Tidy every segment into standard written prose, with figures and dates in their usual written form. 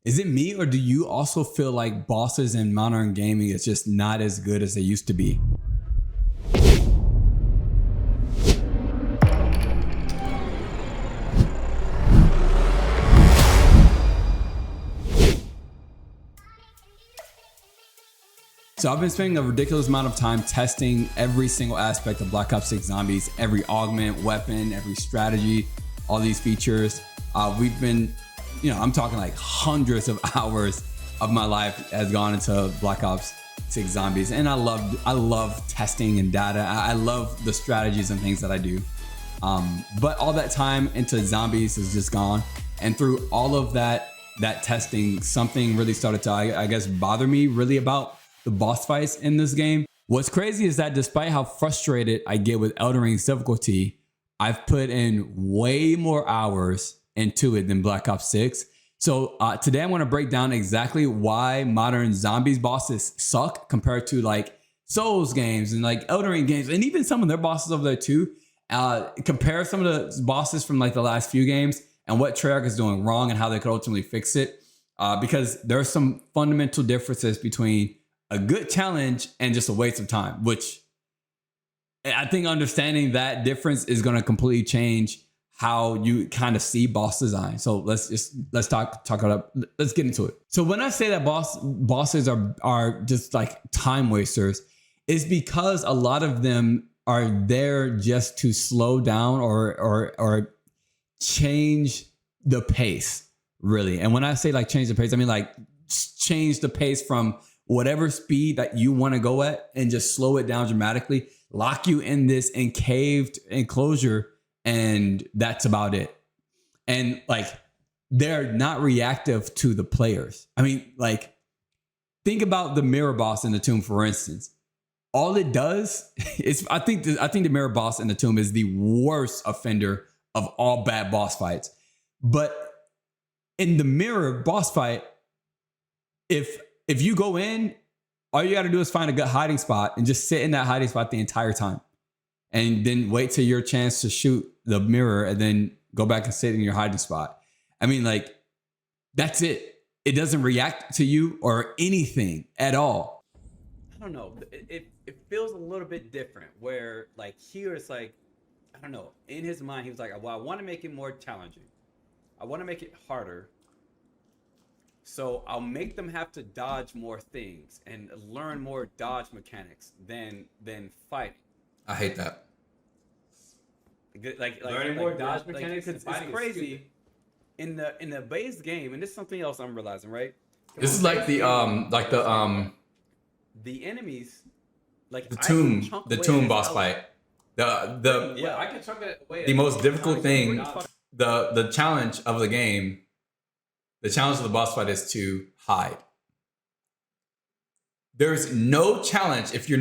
Is it me, or do you also feel like bosses in modern gaming is just not as good as they used to be? So I've been spending a ridiculous amount of time testing every single aspect of Black Ops 6 Zombies, every augment, weapon, every strategy, all these features. We've been, I'm talking like hundreds of hours of my life has gone into Black Ops 6 Zombies. And I love testing and data. I love the strategies and things that I do. But all that time into Zombies is just gone. And through all of that testing, something really started to, I guess, bother me really about the boss fights in this game. What's crazy is that despite how frustrated I get with Elden Ring's difficulty, I've put in way more hours into it than Black Ops 6. So today I want to break down exactly why modern Zombies bosses suck compared to like Souls games and like Elden Ring games, and even some of their bosses over there too. Compare some of the bosses from like the last few games and what Treyarch is doing wrong and how they could ultimately fix it. Because there are some fundamental differences between a good challenge and just a waste of time, which I think understanding that difference is going to completely change how you kind of see boss design. So let's talk about it. Let's get into it. So when I say that bosses are just like time wasters, it's because a lot of them are there just to slow down or change the pace, really. And when I say like change the pace, I mean like change the pace from whatever speed that you want to go at and just slow it down dramatically, lock you in this encaved enclosure, and that's about it. And like, they're not reactive to the players. I mean, like, think about the mirror boss in the tomb, for instance. All it does is, I think the mirror boss in the tomb is the worst offender of all bad boss fights. But in the mirror boss fight, if you go in, all you got to do is find a good hiding spot and just sit in that hiding spot the entire time. And then wait till your chance to shoot the mirror and then go back and sit in your hiding spot. I mean, like, that's it. It doesn't react to you or anything at all. I don't know. It feels a little bit different where like here it's like, I don't know. In his mind, he was like, well, I want to make it more challenging. I want to make it harder. So I'll make them have to dodge more things and learn more dodge mechanics than fighting. I hate that. Like learning more dodge mechanics. It's crazy. In the base game, and this is something else I'm realizing, right? This is like the enemies, like the tomb boss fight. I can chunk it away. The most difficult thing, the challenge of the game. The challenge of the boss fight is to hide. There's no challenge if you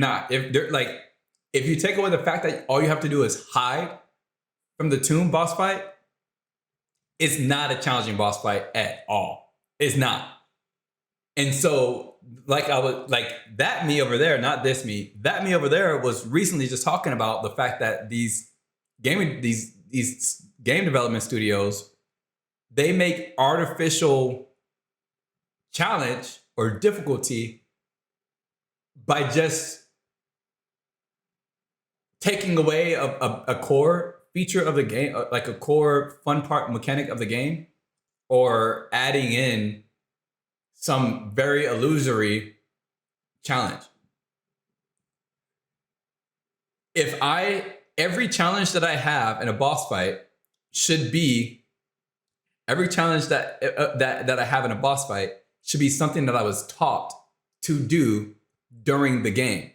take away the fact that all you have to do is hide from the tomb boss fight, it's not a challenging boss fight at all. It's not. And so that me over there, not this me, that me over there was recently just talking about the fact that these game development studios, they make artificial challenge or difficulty by just taking away a core feature of the game, like a core fun part mechanic of the game, or adding in some very illusory challenge. Every challenge that I have in a boss fight should be every challenge that I have in a boss fight should be something that I was taught to do during the game.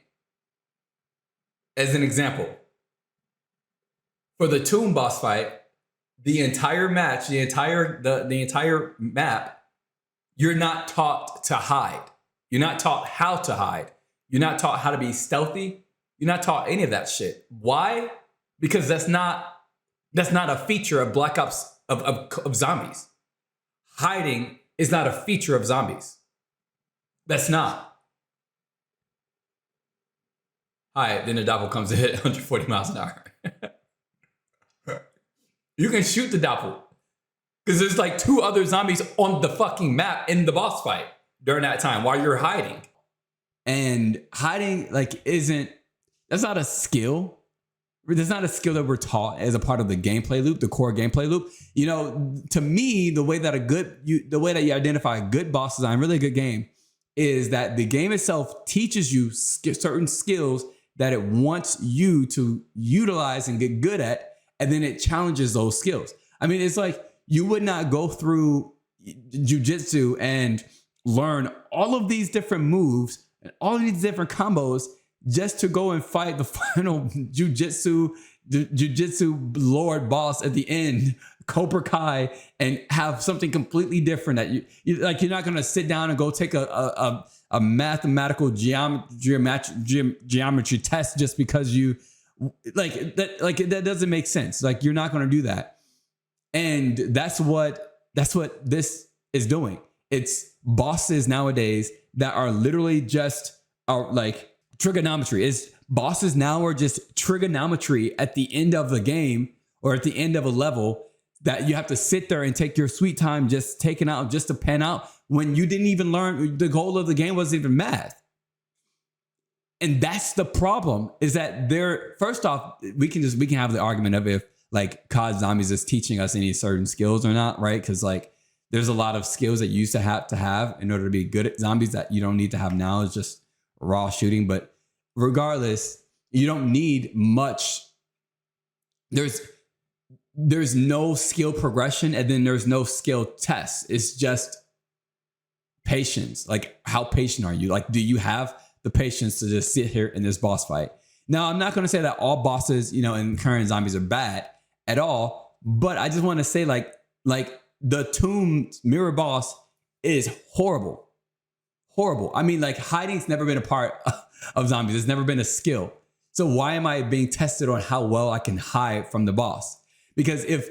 As an example, for the tomb boss fight, the entire match, the entire map, you're not taught to hide. You're not taught how to hide. You're not taught how to be stealthy. You're not taught any of that shit. Why? Because that's not a feature of Black Ops of Zombies. Hiding is not a feature of Zombies. That's not. Hi, then the doppel comes in at 140 miles an hour. You can shoot the doppel. Because there's like 2 other zombies on the fucking map in the boss fight during that time while you're hiding. And hiding like that's not a skill. There's not a skill that we're taught as a part of the gameplay loop, the core gameplay loop. You know, to me, the way that you identify a good boss design, really a good game, is that the game itself teaches you certain skills that it wants you to utilize and get good at, and then it challenges those skills. I mean, it's like you would not go through jujitsu and learn all of these different moves and all of these different combos just to go and fight the final jujitsu lord boss at the end, Cobra Kai, and have something completely different that you're not going to sit down and go take a mathematical geometry test just because you that doesn't make sense. Like, you're not going to do that. And that's what this is doing. It's bosses nowadays that are literally just like trigonometry. Bosses now are just trigonometry at the end of the game or at the end of a level that you have to sit there and take your sweet time just taking out just to pan out when you didn't even learn. The goal of the game wasn't even math. And that's the problem, is that first off, we can have the argument of if like COD Zombies is teaching us any certain skills or not, right? Because like there's a lot of skills that you used to have in order to be good at zombies that you don't need to have now. It's just raw shooting. But regardless, you don't need much. There's no skill progression, and then there's no skill test. It's just patience. Like, how patient are you? Like, do you have the patience to just sit here in this boss fight? Now, I'm not going to say that all bosses, in current zombies are bad at all, but I just want to say like the Tomb Mirror boss is horrible. Horrible. I mean, like, hiding's never been a part of zombies. It's never been a skill. So why am I being tested on how well I can hide from the boss? Because if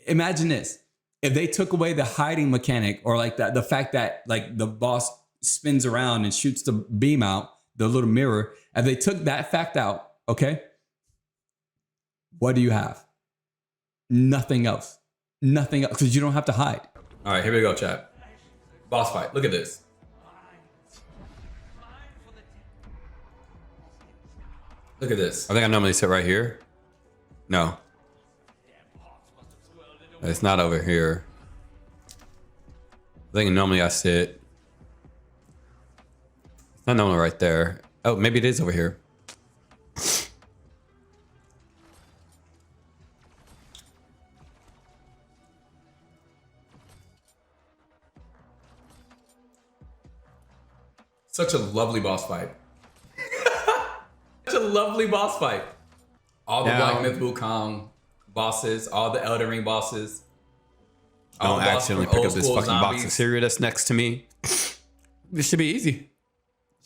imagine this, if they took away the hiding mechanic, or like the fact that like the boss spins around and shoots the beam out, the little mirror, if they took that fact out, okay, what do you have? Nothing else. Nothing else, because you don't have to hide. All right, here we go, chat. Boss fight. Look at this. Look at this. I think I normally sit right here. No. It's not over here. I think normally I sit. It's not normally right there. Oh, maybe it is over here. Such a lovely boss fight. Such a lovely boss fight. All the Black Myth Wukong bosses, all the Elden Ring bosses. Don't accidentally pick up this fucking box of cereal that's next to me. This should be easy.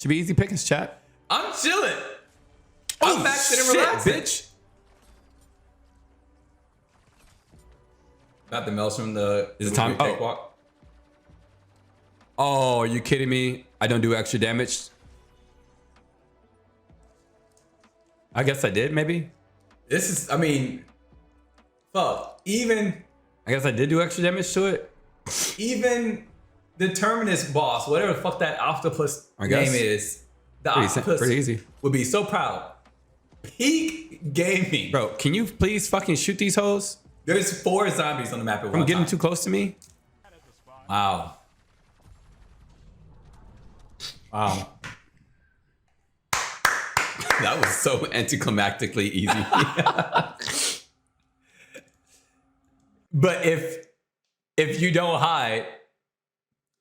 Should be easy pickings, chat. I'm chilling. I'm maxing and relaxing, bitch. Got the Maelstrom, Is it time? Cakewalk. Oh, are you kidding me? I don't do extra damage. I guess I did, maybe. This is, I mean, fuck. Even, I guess I did do extra damage to it. Even the Terminus boss, whatever the fuck that octopus name is, the octopus pretty easy. Would be so proud. Peak gaming. Bro, can you please fucking shoot these hoes? There's 4 zombies on the map at one time. I'm getting too close to me. Wow. Wow. That was so anticlimactically easy. But if you don't hide,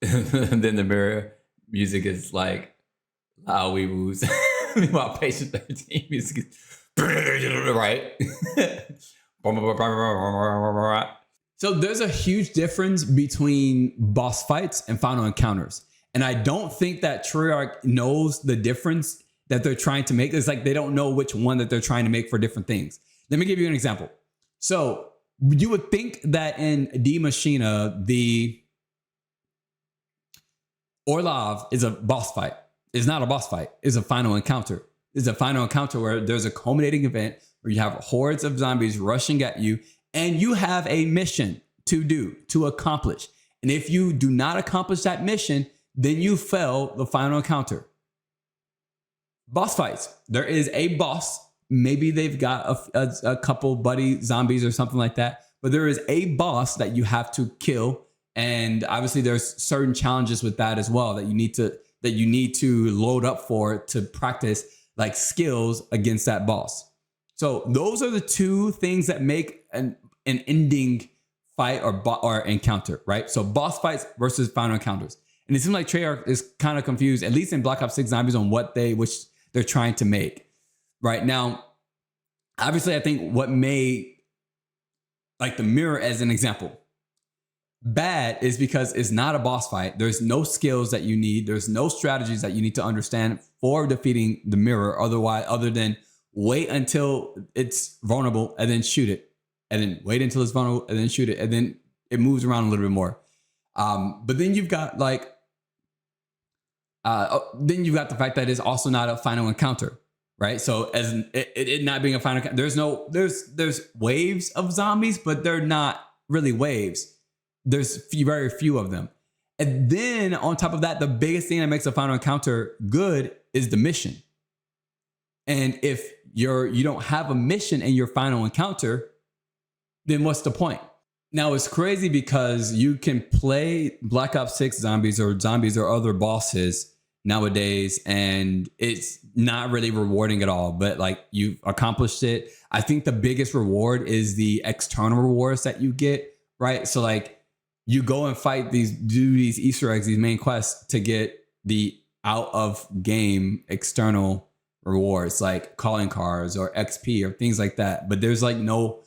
then the mirror music is like loud wee woos. Meanwhile, Patient 13 music is right. So there's a huge difference between boss fights and final encounters. And I don't think that Treyarch knows the difference that they're trying to make. It's like they don't know which one that they're trying to make for different things. Let me give you an example. So you would think that in Die Maschine, the Orlov is a boss fight. It's not a boss fight. It's a final encounter. It's a final encounter where there's a culminating event where you have hordes of zombies rushing at you and you have a mission to do, to accomplish. And if you do not accomplish that mission, then you fail the final encounter. Boss fights. There is a boss. Maybe they've got a couple buddy zombies or something like that. But there is a boss that you have to kill. And obviously there's certain challenges with that as well that you need to load up for to practice like skills against that boss. So those are the two things that make an ending fight or encounter, right? So boss fights versus final encounters. And it seems like Treyarch is kind of confused, at least in Black Ops 6 Zombies, on which they're trying to make. Right now, obviously, I think what made like the mirror as an example bad is because it's not a boss fight. There's no skills that you need. There's no strategies that you need to understand for defeating the mirror. Other than wait until it's vulnerable and then shoot it, and then wait until it's vulnerable and then shoot it, and then it moves around a little bit more. But then you've got like, the fact that it's also not a final encounter. Right. So as it not being a final, there's waves of zombies, but they're not really waves. There's very few of them. And then on top of that, the biggest thing that makes a final encounter good is the mission. And if you don't have a mission in your final encounter, then what's the point? Now it's crazy because you can play Black Ops 6 zombies or other bosses nowadays, and it's not really rewarding at all, but like you've accomplished it. I think the biggest reward is the external rewards that you get, right? So like you go and do these Easter eggs, these main quests to get the out of game external rewards like calling cards or XP or things like that. But there's no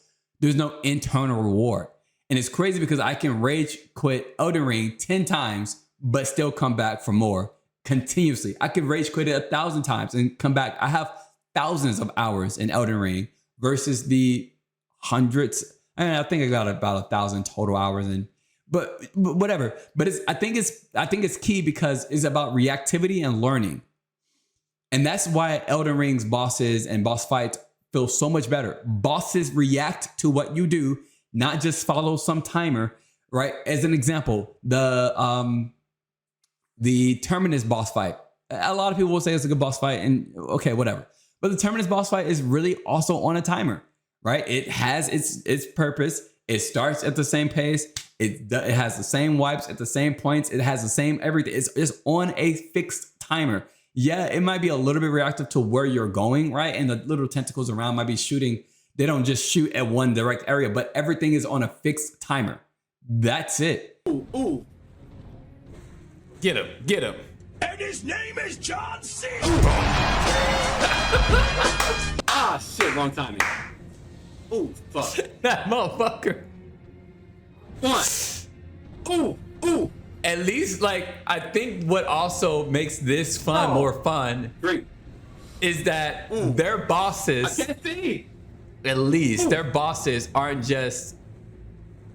internal reward. And it's crazy because I can rage quit Elden Ring 10 times, but still come back for more. Continuously. I could rage quit it 1,000 times and come back. I have thousands of hours in Elden Ring versus the hundreds. I think I got about 1,000 total hours in, but whatever. But I think it's key because it's about reactivity and learning. And that's why Elden Ring's bosses and boss fights feel so much better. Bosses react to what you do, not just follow some timer, right? As an example, the Terminus boss fight. A lot of people will say it's a good boss fight, and okay, whatever. But the Terminus boss fight is really also on a timer, right? It has its purpose. It starts at the same pace. It has the same wipes at the same points. It has the same everything. It's on a fixed timer. Yeah, it might be a little bit reactive to where you're going, right? And the little tentacles around might be shooting. They don't just shoot at one direct area, but everything is on a fixed timer. That's it. Ooh. Get him. And his name is John C. Ah, shit, wrong timing. Oh, fuck. That motherfucker. One. Ooh. At least, like, I think what also makes this more fun Great. is that their bosses, I can't see. at least their bosses aren't just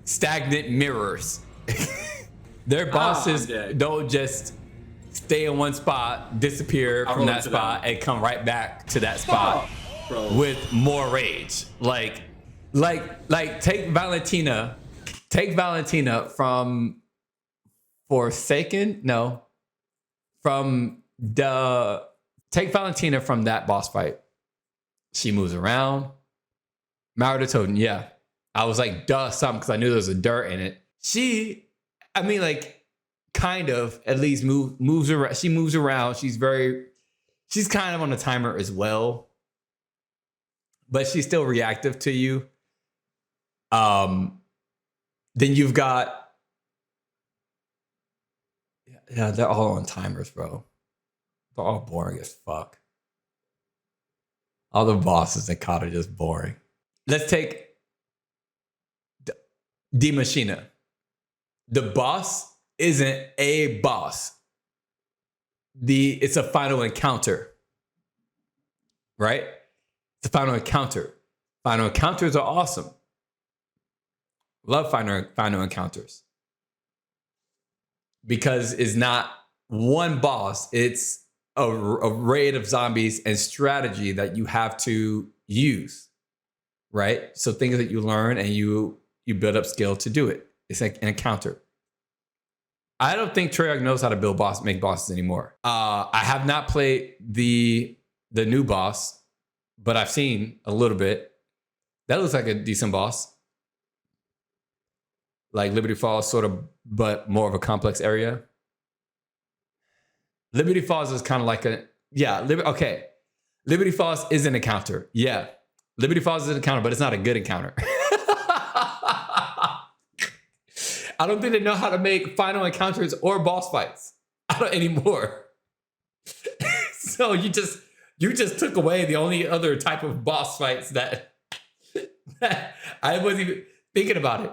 stagnant mirrors. Their bosses don't just stay in one spot, disappear from that spot, and come right back to that spot with more rage. Like take Valentina from Forsaken. No, take Valentina from that boss fight. She moves around. Marauder Totem, yeah. I was like, duh, something, because I knew there was a dirt in it. Kind of at least moves around. She moves around. She's kind of on a timer as well, but she's still reactive to you. Then you've got, yeah, they're all on timers, bro. They're all boring as fuck. All the bosses in COD are just boring. Let's take Die Maschine. The boss isn't a boss. It's a final encounter, right? It's a final encounter. Final encounters are awesome. Love final encounters. Because it's not one boss, it's a raid of zombies and strategy that you have to use, right? So things that you learn and you build up skill to do it. It's like an encounter. I don't think Treyarch knows how to make bosses anymore. I have not played the new boss, but I've seen a little bit. That looks like a decent boss. Like Liberty Falls, sort of, but more of a complex area. Liberty Falls is kind of like okay. Liberty Falls is an encounter. Yeah. Liberty Falls is an encounter, but it's not a good encounter. I don't think they know how to make final encounters or boss fights anymore. So you just took away the only other type of boss fights that I wasn't even thinking about it,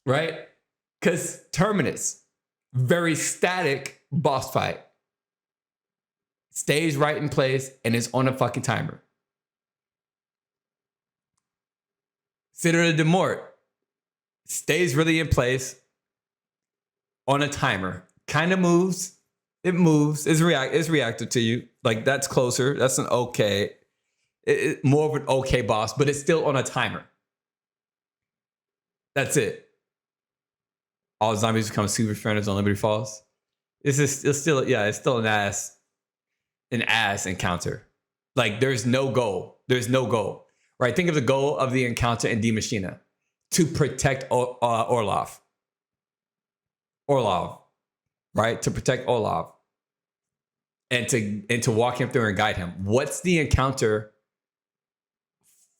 right? Because Terminus, very static boss fight. Stays right in place and is on a fucking timer. Citadel de Mort stays really in place on a timer. Kind of moves. It moves. It's reactive to you. Like that's closer. That's an okay. More of an okay boss, but it's still on a timer. That's it. All zombies become super stranded on Liberty Falls. It's still an ass encounter. Like there's no goal. There's no goal. Right? Think of the goal of the encounter in Die Maschine. To protect Orlov. Right? To protect Orlov. And to walk him through and guide him. What's the encounter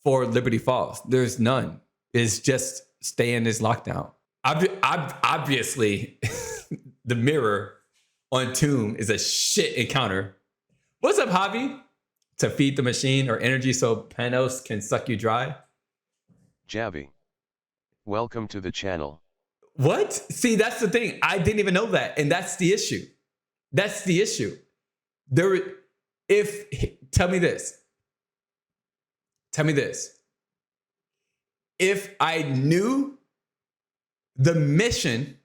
for Liberty Falls? There's none. It's just stay in this lockdown. Obviously, the mirror on Tomb is a shit encounter. What's up, Javi? To feed the machine or energy so Panos can suck you dry? Javi. Welcome to the channel. What? See, that's the thing. I didn't even know that. And that's the issue. That's the issue. Tell me this. If I knew the mission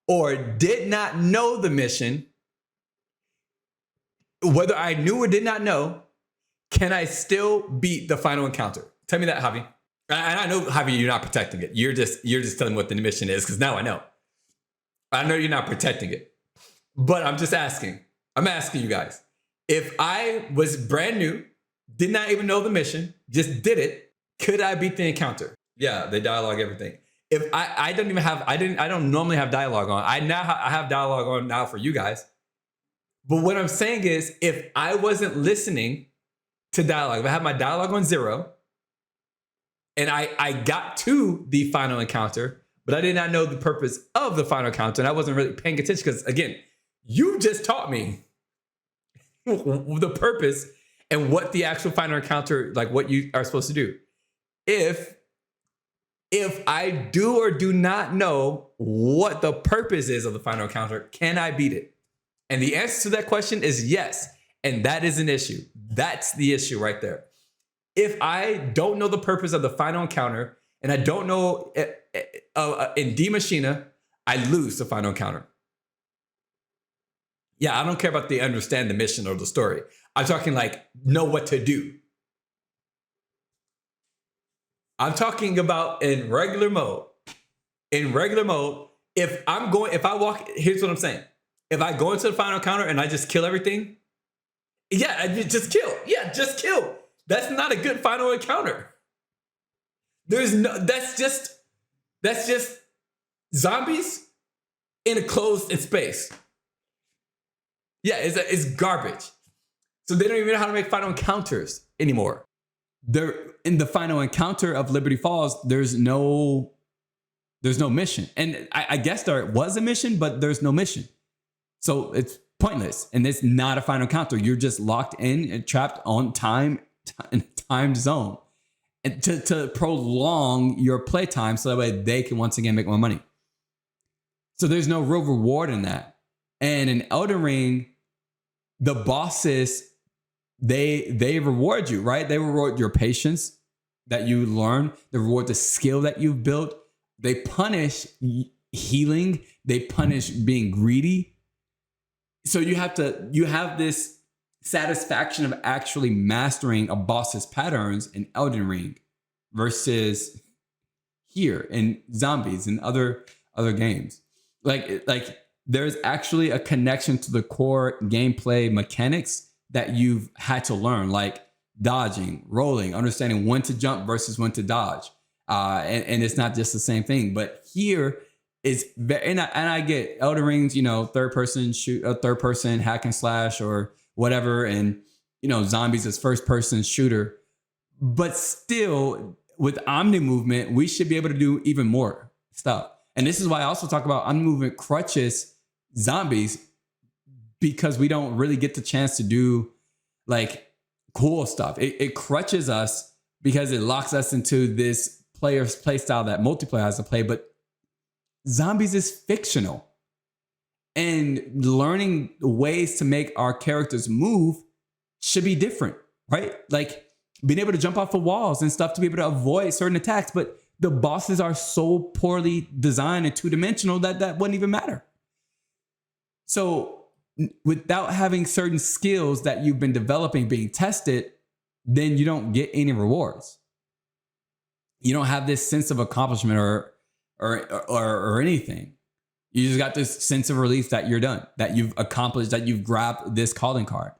or did not know the mission, whether I knew or did not know, can I still beat the final encounter? Tell me that, Javi. And I know, Javi, you're not protecting it. You're just telling me what the mission is, because now I know. I know you're not protecting it. But I'm just asking. I'm asking you guys. If I was brand new, did not even know the mission, just did it, could I beat the encounter? Yeah, they dialogue everything. If I don't normally have dialogue on. I have dialogue on now for you guys. But what I'm saying is, if I wasn't listening to dialogue, if I had my dialogue on 0, and I got to the final encounter, but I did not know the purpose of the final encounter, and I wasn't really paying attention, because again, you just taught me the purpose and what the actual final encounter, like what you are supposed to do. If I do or do not know what the purpose is of the final encounter, can I beat it? And the answer to that question is yes. And that is an issue. That's the issue right there. If I don't know the purpose of the final encounter, and I don't know in Die Maschine, I lose the final encounter. Yeah, I don't care about the understand the mission or the story. I'm talking like know what to do. I'm talking about in regular mode. In regular mode, if I walk, here's what I'm saying. If I go into the final encounter and I just kill everything, just kill. That's not a good final encounter. That's just zombies in a closed space. Yeah, it's garbage. So they don't even know how to make final encounters anymore. In the final encounter of Liberty Falls, there's no mission. And I guess there was a mission, but there's no mission. So it's pointless. And it's not a final encounter. You're just locked in and trapped on time zone. And to prolong your playtime so that way they can once again make more money. So there's no real reward in that. And in Elden Ring, the bosses, they reward you, right? They reward your patience that you learn. They reward the skill that you've built. They punish healing. They punish being greedy. So you have this satisfaction of actually mastering a boss's patterns in Elden Ring versus here in Zombies and other games. Like there's actually a connection to the core gameplay mechanics that you've had to learn, like dodging, rolling, understanding when to jump versus when to dodge. And it's not just the same thing, but here it's very, and I get Elden Ring's, third person hack and slash or whatever. And, Zombies is first person shooter, but still with Omni movement, we should be able to do even more stuff. And this is why I also talk about Omni movement crutches Zombies, because we don't really get the chance to do like cool stuff. It crutches us because it locks us into this player's play style that multiplayer has to play. But Zombies is fictional, and learning ways to make our characters move should be different, right? Like being able to jump off of walls and stuff to be able to avoid certain attacks. But the bosses are so poorly designed and two-dimensional that wouldn't even matter. So without having certain skills that you've been developing being tested, then you don't get any rewards. You don't have this sense of accomplishment or anything. You just got this sense of relief that you're done, that you've accomplished, that you've grabbed this calling card.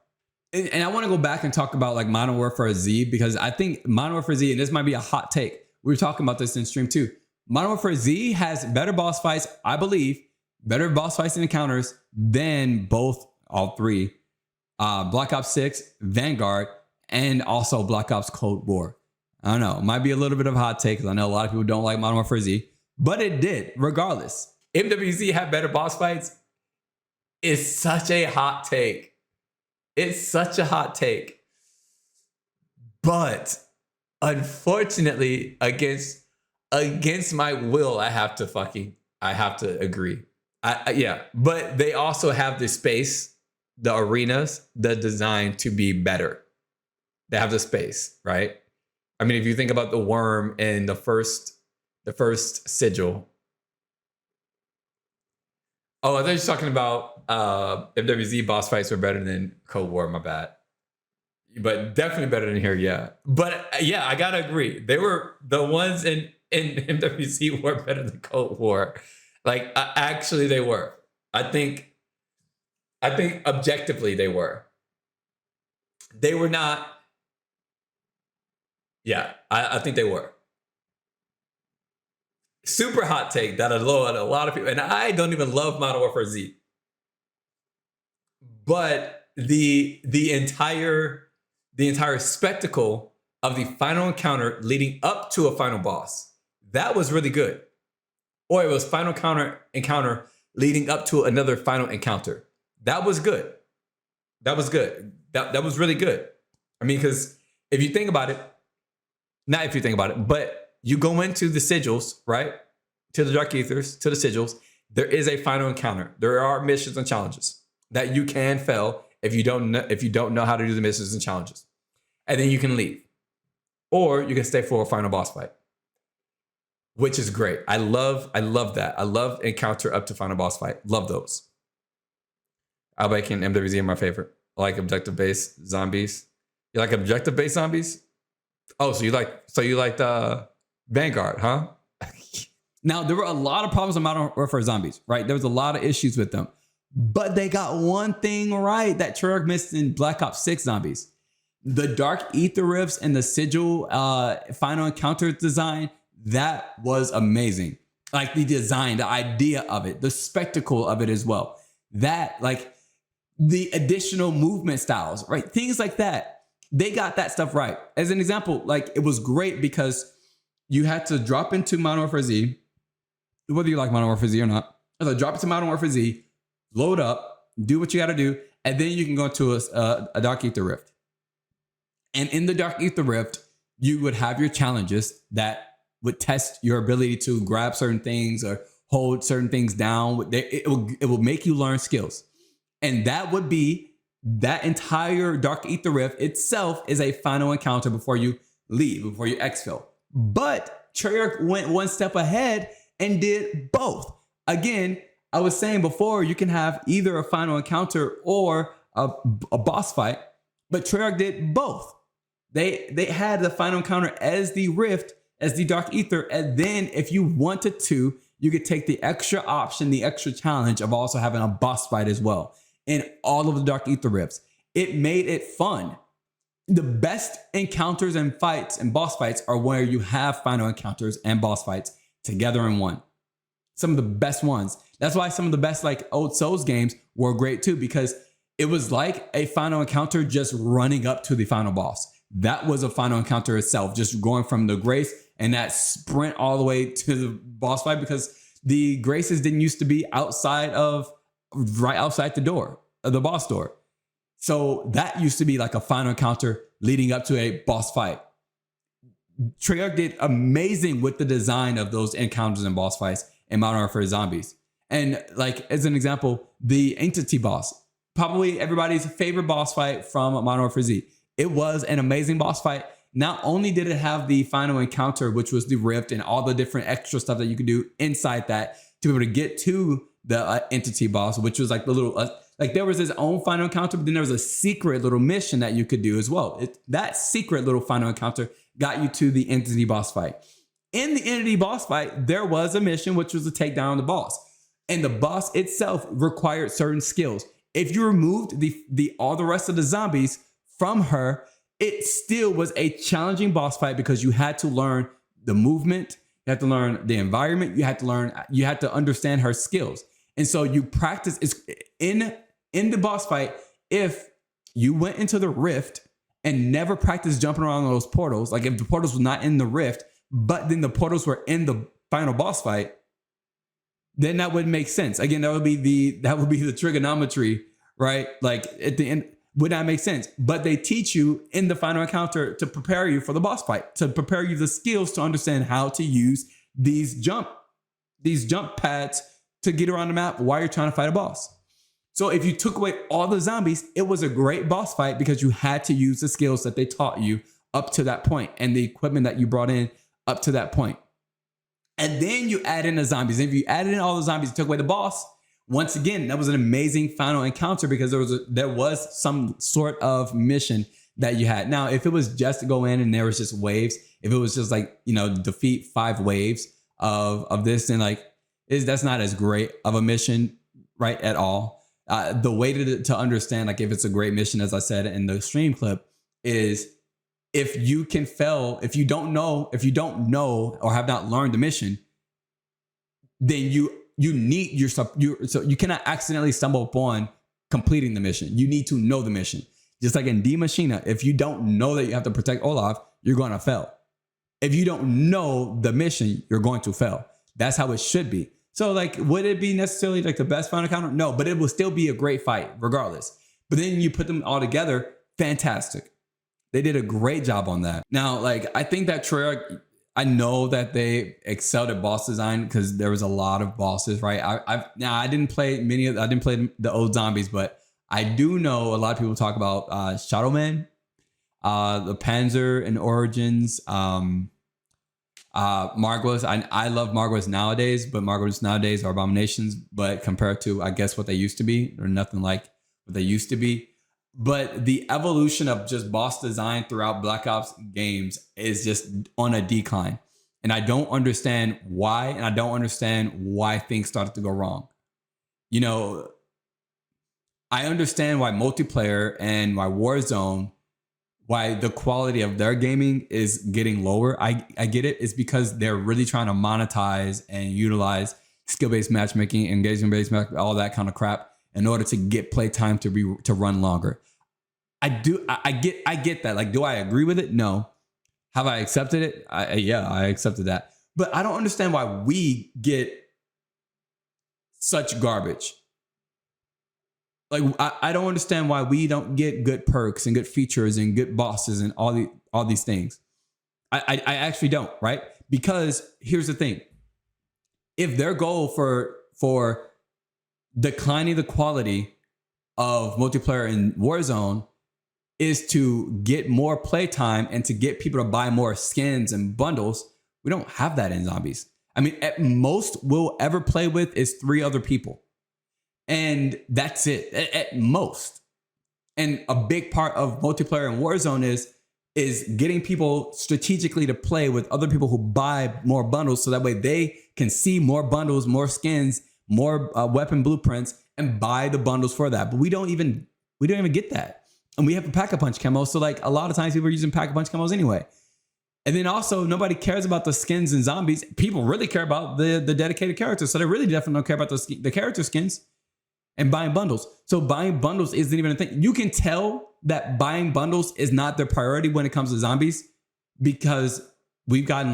And I want to go back and talk about like Modern Warfare Z, because I think Modern Warfare Z, and this might be a hot take, we were talking about this in stream too. Modern Warfare Z has better boss fights, I believe, better boss fights and encounters than all three, Black Ops 6, Vanguard, and also Black Ops Cold War. I don't know, it might be a little bit of a hot take because I know a lot of people don't like Modern Warfare Z, but it did regardless. MWZ had better boss fights. It's such a hot take. It's such a hot take. But unfortunately, against my will, I have to agree. Yeah, but they also have the space, the arenas, the design to be better. They have the space, right? I mean, if you think about the worm in the first sigil. Oh, I thought you were talking about MWZ boss fights were better than Cold War, my bad. But definitely better than here, yeah. But yeah, I gotta agree. They were the ones in MWZ were better than Cold War. Like actually they were. I think objectively they were. They were not. Yeah, I think they were. Super hot take that a lot of people, and I don't even love Modern Warfare Z. But the entire spectacle of the final encounter leading up to a final boss, that was really good. Or it was final encounter leading up to another final encounter. That was good. That was good. That was really good. I mean, because if you think about it, not if you think about it, but you go into the sigils, right? To the Dark Ethers, to the sigils, there is a final encounter. There are missions and challenges that you can fail if you don't know how to do the missions and challenges. And then you can leave. Or you can stay for a final boss fight, which is great. I love that. I love encounter up to final boss fight. Love those. Outback and MWZ are my favorite. I like objective-based zombies. You like objective-based zombies? Oh, so you like Vanguard, huh? Now, there were a lot of problems with Modern Warfare Zombies, right? There was a lot of issues with them. But they got one thing right that Treyarch missed in Black Ops 6 Zombies. The Dark Ether Rifts and the Sigil final encounter design, that was amazing. Like the design, the idea of it, the spectacle of it as well. That, like the additional movement styles, right? Things like that. They got that stuff right. As an example, like it was great because you had to drop into Modern Warfare Z, whether you like Modern Warfare Z or not. So drop into Modern Warfare Z, load up, do what you got to do, and then you can go to a Dark Ether Rift. And in the Dark Ether Rift, you would have your challenges that would test your ability to grab certain things or hold certain things down. It will make you learn skills. And that would be that entire Dark Ether Rift itself is a final encounter before you leave, before you exfil. But Treyarch went one step ahead and did both. Again, I was saying before, you can have either a final encounter or a boss fight, but Treyarch did both. They had the final encounter as the rift as the Dark Ether. And then if you wanted to, you could take the extra option, the extra challenge of also having a boss fight as well in all of the Dark Ether rifts. It made it fun. The best encounters and fights and boss fights are where you have final encounters and boss fights together in one. Some of the best ones. That's why some of the best like old Souls games were great too, because it was like a final encounter just running up to the final boss. That was a final encounter itself, just going from the Grace and that sprint all the way to the boss fight, because the Graces didn't used to be right outside the door of the boss door. So that used to be like a final encounter leading up to a boss fight. Treyarch did amazing with the design of those encounters and boss fights in Modern Warfare Zombies. And like, as an example, the Entity boss, probably everybody's favorite boss fight from Modern Warfare Z. It was an amazing boss fight. Not only did it have the final encounter, which was the rift and all the different extra stuff that you could do inside that to be able to get to the Entity boss, which was like the little, like there was his own final encounter, but then there was a secret little mission that you could do as well. That secret little final encounter got you to the Entity boss fight. In the Entity boss fight, there was a mission, which was to take down the boss. And the boss itself required certain skills. If you removed all the rest of the zombies from her, it still was a challenging boss fight because you had to learn the movement, you had to learn the environment, you had to understand her skills. And so you practice in the boss fight. If you went into the rift and never practiced jumping around those portals, like if the portals were not in the rift, but then the portals were in the final boss fight, then that would make sense. Again, that would be the trigonometry, right? Like at the end, would not make sense. But they teach you in the final encounter to prepare you for the boss fight, to prepare you the skills to understand how to use these jump pads to get around the map while you're trying to fight a boss. So if you took away all the zombies, it was a great boss fight because you had to use the skills that they taught you up to that point and the equipment that you brought in up to that point. And then you add in the zombies. If you added in all the zombies and took away the boss, once again, that was an amazing final encounter because there was some sort of mission that you had. Now, if it was just to go in and there was just waves, if it was just like, defeat 5 waves of this, then like, that's not as great of a mission, right, at all. The way to understand, like, if it's a great mission, as I said in the stream clip, is if you can fail, if you don't know or have not learned the mission, then you need your stuff. So you cannot accidentally stumble upon completing the mission. You need to know the mission. Just like in Die Maschine, if you don't know that you have to protect Olaf, you're going to fail. If you don't know the mission, you're going to fail. That's how it should be. So like, would it be necessarily like the best final encounter? No, but it will still be a great fight regardless. But then you put them all together, fantastic. They did a great job on that. Now, like, I think that Treyarch, I know that they excelled at boss design because there was a lot of bosses, right? I didn't play the old zombies, but I do know a lot of people talk about Shadow Man, the Panzer and Origins, Margwas. I love Margwas nowadays, but Margwas nowadays are abominations. But compared to, I guess, what they used to be, they're nothing like what they used to be. But the evolution of just boss design throughout Black Ops games is just on a decline. And I don't understand why. And I don't understand why things started to go wrong. I understand why multiplayer and why Warzone, why the quality of their gaming is getting lower. I get it. It's because they're really trying to monetize and utilize skill-based matchmaking, engagement-based matchmaking, all that kind of crap in order to get playtime to run longer. I get that. Like, do I agree with it? No. Have I accepted it? Yeah, I accepted that. But I don't understand why we get such garbage. Like, I don't understand why we don't get good perks and good features and good bosses and all these things. I actually don't, right? Because here's the thing. If their goal for declining the quality of multiplayer in Warzone is to get more playtime and to get people to buy more skins and bundles, we don't have that in Zombies. I mean, at most we'll ever play with is 3 other people. And that's it, at most. And a big part of multiplayer in Warzone is is getting people strategically to play with other people who buy more bundles, so that way they can see more bundles, more skins, more weapon blueprints, and buy the bundles for that. But we don't even get that. And we have a Pack-a-Punch camo, so like a lot of times people are using Pack-a-Punch camos anyway. And then also nobody cares about the skins and zombies. People really care about the dedicated characters, so they really definitely don't care about the character skins and buying bundles. So buying bundles isn't even a thing. You can tell that buying bundles is not their priority when it comes to zombies, because we get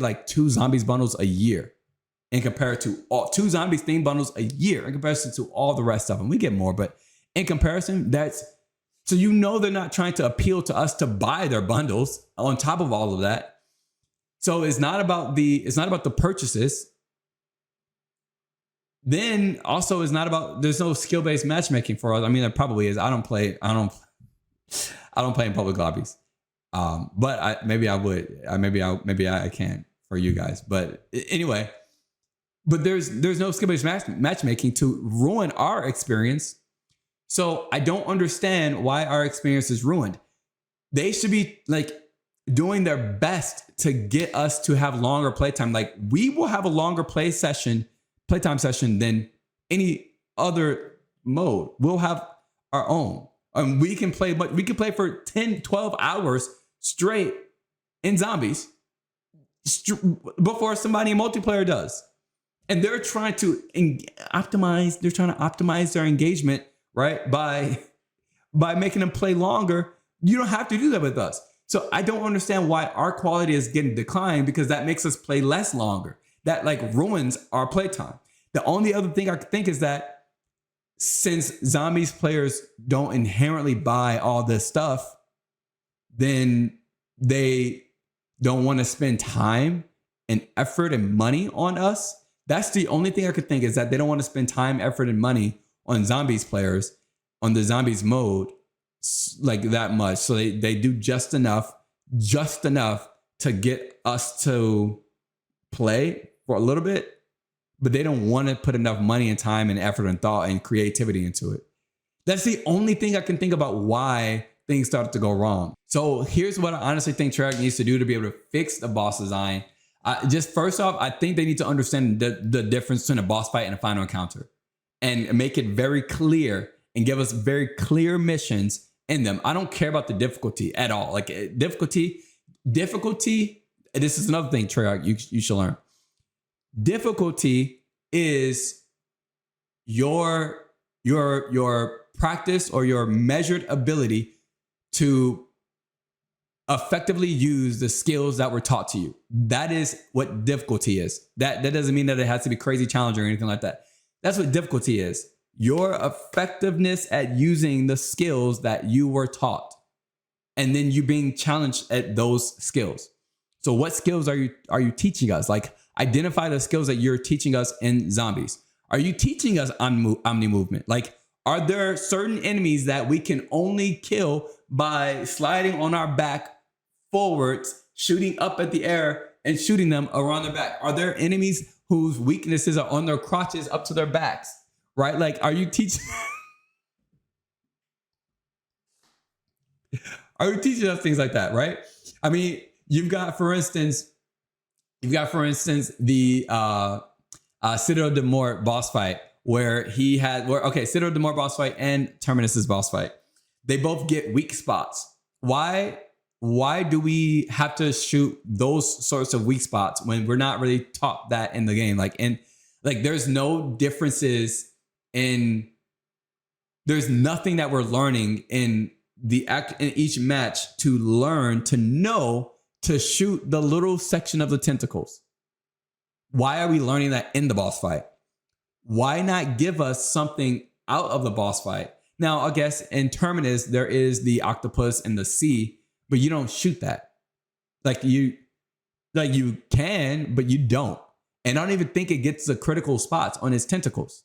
like 2 zombies bundles a year in comparison to all 2 zombies themed bundles a year in comparison to all the rest of them. We get more, but in comparison, that's so they're not trying to appeal to us to buy their bundles on top of all of that. So it's not about the purchases. Then also it's not about, there's no skill-based matchmaking for us. I mean, there probably is. I don't play in public lobbies. But maybe I can for you guys. But anyway, but there's no skill-based matchmaking to ruin our experience. So I don't understand why our experience is ruined. They should be like doing their best to get us to have longer playtime. Like we will have a longer playtime session than any other mode. We'll have our own. And we can play for 10, 12 hours straight in zombies before somebody in multiplayer does. And they're trying to optimize their engagement, right? By making them play longer. You don't have to do that with us. So I don't understand why our quality is getting declined, because that makes us play less longer. That like ruins our playtime. The only other thing I could think is that since zombies players don't inherently buy all this stuff, then they don't want to spend time and effort and money on us. That's the only thing I could think, is that they don't want to spend time, effort, and money on zombies players on the zombies mode like that much. So they do just enough to get us to play for a little bit, but they don't want to put enough money and time and effort and thought and creativity into it. That's the only thing I can think about why things started to go wrong. So here's what I honestly think Treyarch needs to do to be able to fix the boss design. Just first off, I think they need to understand the difference between a boss fight and a final encounter, and make it very clear and give us very clear missions in them. I don't care about the difficulty at all. Like difficulty. This is another thing, Treyarch, you should learn. Difficulty is your practice or your measured ability to effectively use the skills that were taught to you. That is what difficulty is. That doesn't mean that it has to be crazy challenging or anything like that. That's what difficulty is. Your effectiveness at using the skills that you were taught, and then you being challenged at those skills. So what skills are you teaching us? Like identify the skills that you're teaching us in zombies. Are you teaching us omni movement? Like, are there certain enemies that we can only kill by sliding on our back forwards, shooting up at the air and shooting them around their back? Are there enemies whose weaknesses are on their crotches up to their backs, right? Like, are you teaching us things like that, right? I mean, you've got, for instance, the Citadel de Mort boss fight Citadel de Mort boss fight and Terminus's boss fight. They both get weak spots. Why do we have to shoot those sorts of weak spots when we're not really taught that in the game? There's no differences there's nothing that we're learning in each match to learn to know to shoot the little section of the tentacles. Why are we learning that in the boss fight? Why not give us something out of the boss fight? Now, I guess in Terminus, there is the octopus and the sea, but you don't shoot that. You can, but you don't. And I don't even think it gets the critical spots on his tentacles.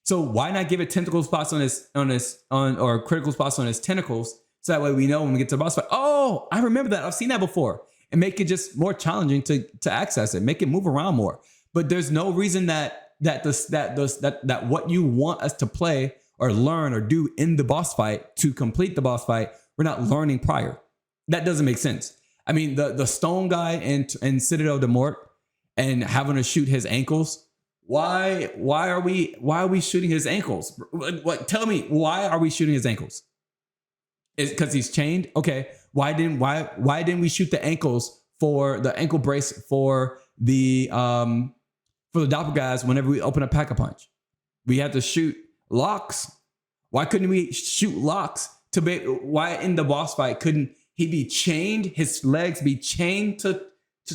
So why not give it tentacle spots or critical spots on his tentacles? So that way we know when we get to the boss fight, oh, I remember that. I've seen that before. And make it just more challenging to access it. Make it move around more. But there's no reason that what you want us to play or learn or do in the boss fight to complete the boss fight, we're not learning prior. That doesn't make sense. I mean, the stone guy in Citadel de Mort and having to shoot his ankles. Why are we shooting his ankles? What? Tell me, why are we shooting his ankles? Is it because he's chained? Okay. Why didn't we shoot the ankles for the ankle brace for the doppel guys whenever we open a pack-a-punch? We had to shoot locks. Why couldn't we shoot locks why in the boss fight couldn't he be chained, his legs be chained to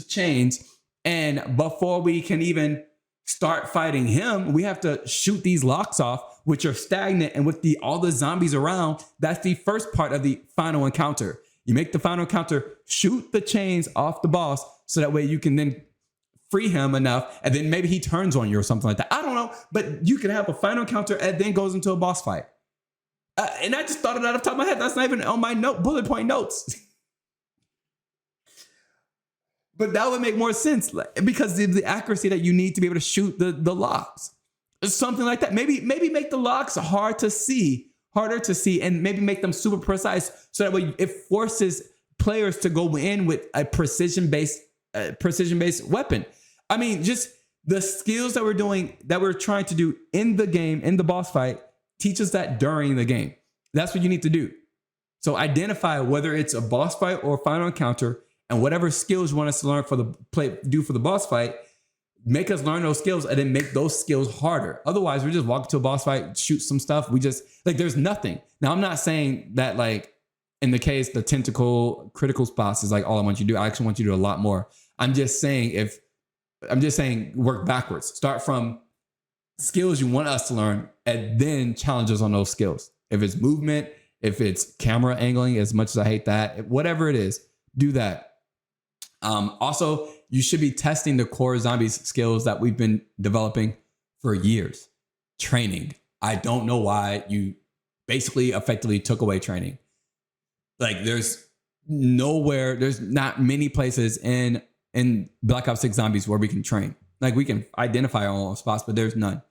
chains, and before we can even start fighting him, we have to shoot these locks off, which are stagnant, and with all the zombies around, that's the first part of the final encounter. You make the final encounter, shoot the chains off the boss, so that way you can then free him enough, and then maybe he turns on you or something like that. I don't know, but you can have a final encounter and then goes into a boss fight. And I just thought of that off the top of my head. That's not even on my bullet point notes. But that would make more sense because of the accuracy that you need to be able to shoot the locks. Something like that. Maybe make the locks harder to see, and maybe make them super precise so that way it forces players to go in with a precision-based weapon. I mean, just the skills that we're trying to do in the game, in the boss fight, teach us that during the game. That's what you need to do. So identify whether it's a boss fight or a final encounter, and whatever skills you want us to learn for the boss fight, make us learn those skills and then make those skills harder. Otherwise, we just walk to a boss fight, shoot some stuff. We just there's nothing. Now, I'm not saying that in the case the tentacle critical spots is all I want you to do. I actually want you to do a lot more. I'm just saying work backwards. Start from skills you want us to learn and then challenge us on those skills. If it's movement, if it's camera angling, as much as I hate that, whatever it is, do that. Also, you should be testing the core zombies skills that we've been developing for years. Training. I don't know why you basically effectively took away training. There's not many places in Black Ops 6 Zombies where we can train. We can identify our own spots, but there's none.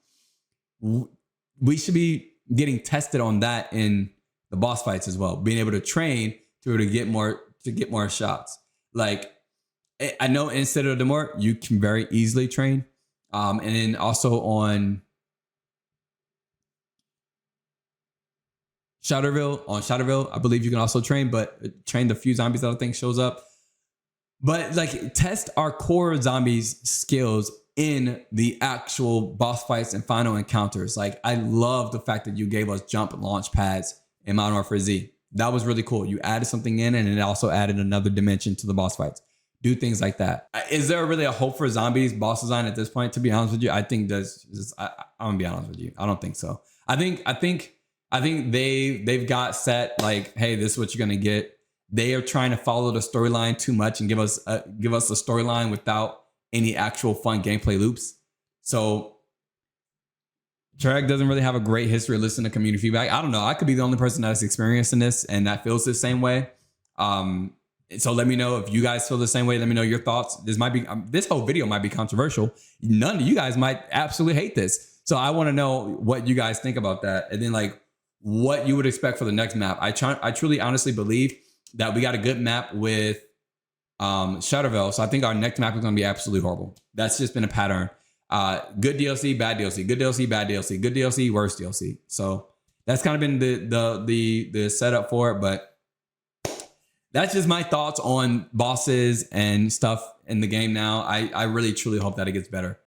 We should be getting tested on that in the boss fights as well. Being able to train to get more shots. I know in Citadel de Mort, you can very easily train. And then also on Shadowville, I believe you can also train, but train the few zombies that I think shows up. But test our core zombies skills in the actual boss fights and final encounters. I love the fact that you gave us jump launch pads in Modern Warfare Z. That was really cool. You added something in, and it also added another dimension to the boss fights. Do things like that. Is there really a hope for zombies boss design at this point? To be honest with you, I think I'm gonna be honest with you. I don't think so. I think they've got set hey, this is what you're gonna get. They are trying to follow the storyline too much and give us a storyline without any actual fun gameplay loops. So Treyarch doesn't really have a great history of listening to community feedback. I don't know. I could be the only person that's experiencing this and that feels the same way. So let me know if you guys feel the same way. Let me know your thoughts. This whole video might be controversial. None of you guys might absolutely hate this. So I want to know what you guys think about that. And then what you would expect for the next map. I truly honestly believe that we got a good map with Shadowville. So I think our next map is going to be absolutely horrible. That's just been a pattern. Good DLC, bad DLC, good DLC, bad DLC, good DLC, worse DLC. So that's kind of been the setup for it, but that's just my thoughts on bosses and stuff in the game now. I really truly hope that it gets better.